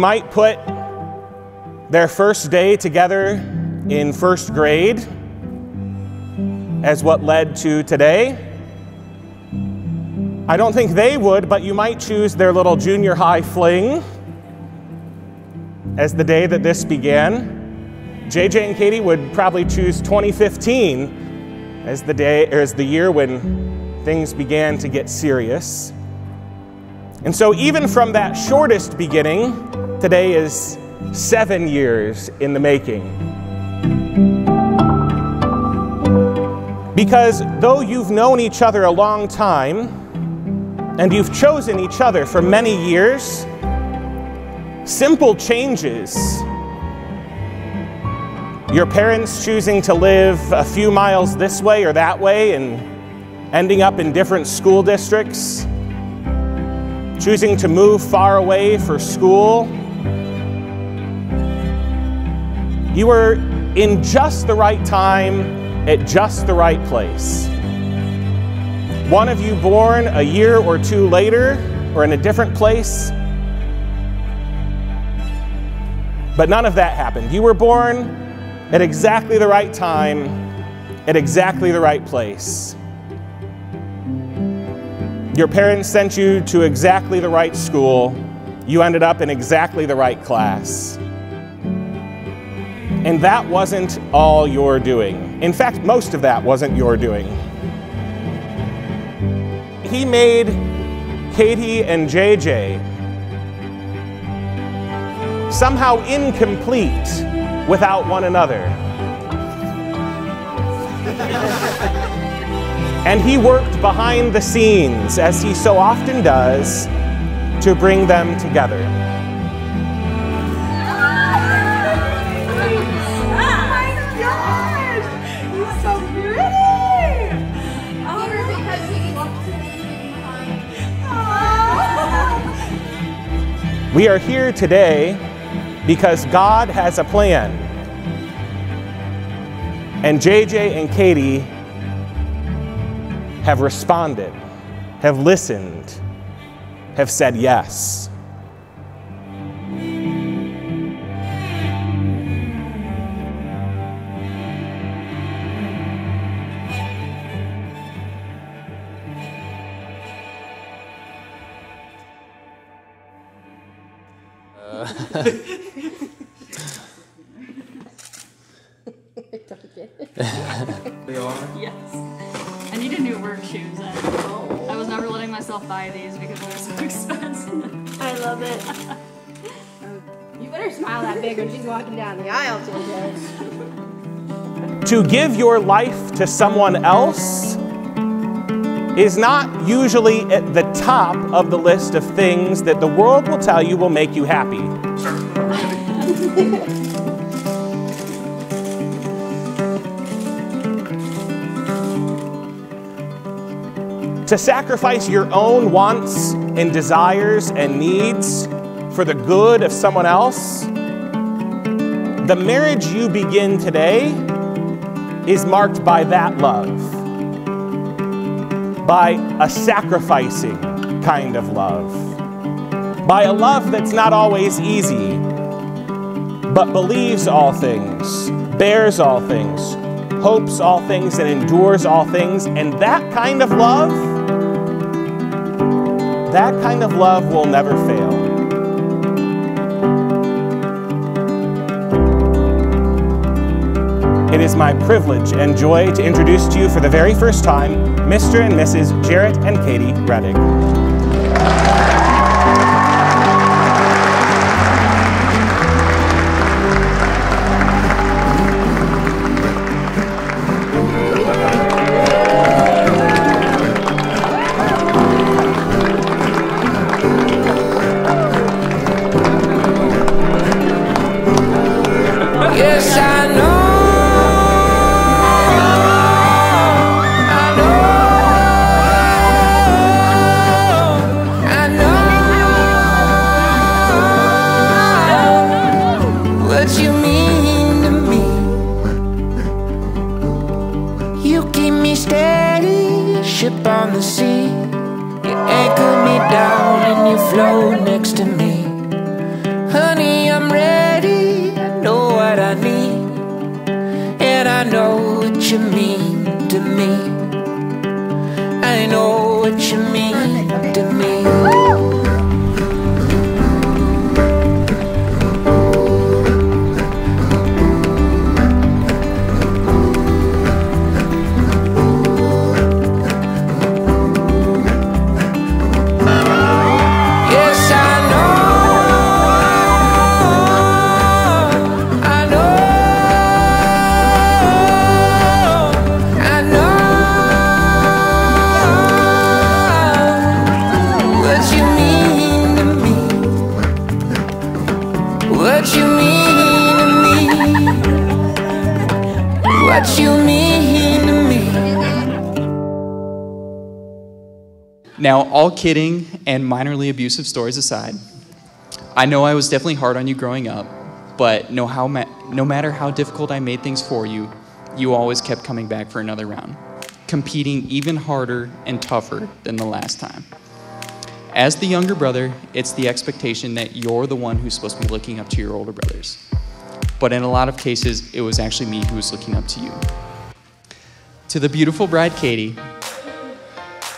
might put their first day together in first grade as what led to today. I don't think they would, but you might choose their little junior high fling as the day that this began. JJ and Katie would probably choose 2015 as the day, or as the year when things began to get serious. And so even from that shortest beginning, today is 7 years in the making. Because though you've known each other a long time, and you've chosen each other for many years, simple changes, your parents choosing to live a few miles this way or that way and ending up in different school districts, choosing to move far away for school, you were in just the right time at just the right place. One of you born a year or two later or in a different place, but none of that happened. You were born at exactly the right time, at exactly the right place. Your parents sent you to exactly the right school. You ended up in exactly the right class. And that wasn't all your doing. In fact, most of that wasn't your doing. He made Katie and JJ somehow incomplete without one another. And he worked behind the scenes, as he so often does, to bring them together. We are here today because God has a plan. And JJ and Katie have responded, have listened, have said yes. Yes. I need a new work shoes. I was never letting myself buy these because they're so expensive. I love it. You better smile that big when she's walking down the aisle, JJ. To give your life to someone else is not usually at the top of the list of things that the world will tell you will make you happy. To sacrifice your own wants and desires and needs for the good of someone else, the marriage you begin today is marked by that love, by a sacrificing kind of love, by a love that's not always easy, but believes all things, bears all things, hopes all things, and endures all things. And that kind of love will never fail. It is my privilege and joy to introduce to you for the very first time, Mr. and Mrs. Jarrett and Katie Reddick. Yes, I know. What you mean to me. You keep me steady, ship on the sea. You anchor me down and you float next to me. Honey, I know what you mean to me. I know what you mean to me. What you mean to me? What you mean to me? Now, all kidding and minorly abusive stories aside, I know I was definitely hard on you growing up, but no matter how difficult I made things for you, you always kept coming back for another round, competing even harder and tougher than the last time. As the younger brother, it's the expectation that you're the one who's supposed to be looking up to your older brothers. But in a lot of cases, it was actually me who was looking up to you. To the beautiful bride, Katie,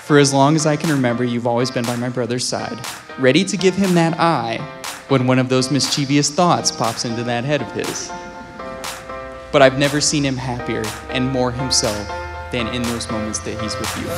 for as long as I can remember, you've always been by my brother's side, ready to give him that eye when one of those mischievous thoughts pops into that head of his. But I've never seen him happier and more himself than in those moments that he's with you.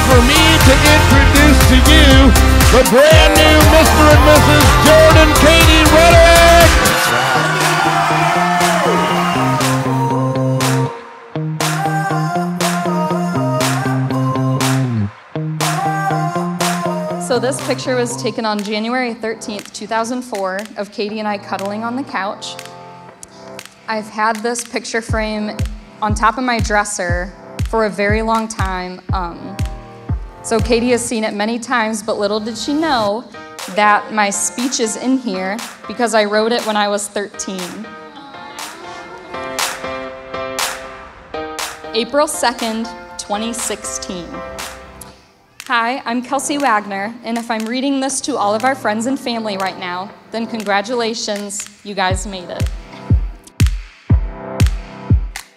For me to introduce to you the brand new Mr. and Mrs. Jordan Katie Ruddick. So this picture was taken on January 13th, 2004, of Katie and I cuddling on the couch. I've had this picture frame on top of my dresser for a very long time. So Katie has seen it many times, but little did she know that my speech is in here because I wrote it when I was 13. April 2nd, 2016. Hi, I'm Kelsey Wagner, and if I'm reading this to all of our friends and family right now, then congratulations, you guys made it.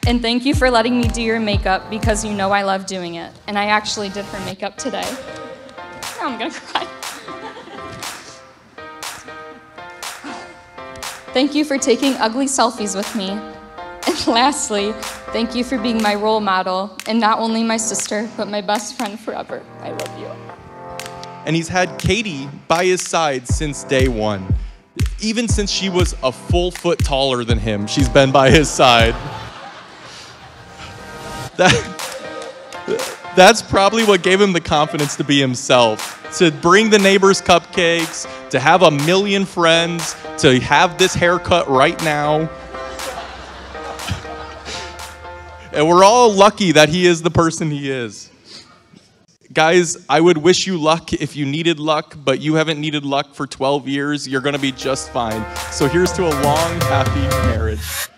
And thank you for letting me do your makeup because you know I love doing it. And I actually did her makeup today. Now I'm gonna cry. Thank you for taking ugly selfies with me. And lastly, thank you for being my role model and not only my sister, but my best friend forever. I love you. And he's had Katie by his side since day one. Even since she was a full foot taller than him, she's been by his side. That's probably what gave him the confidence to be himself, to bring the neighbors cupcakes, to have 1 million friends, to have this haircut right now. And we're all lucky that he is the person he is. Guys, I would wish you luck if you needed luck, but you haven't needed luck for 12 years. You're gonna be just fine. So here's to a long, happy marriage.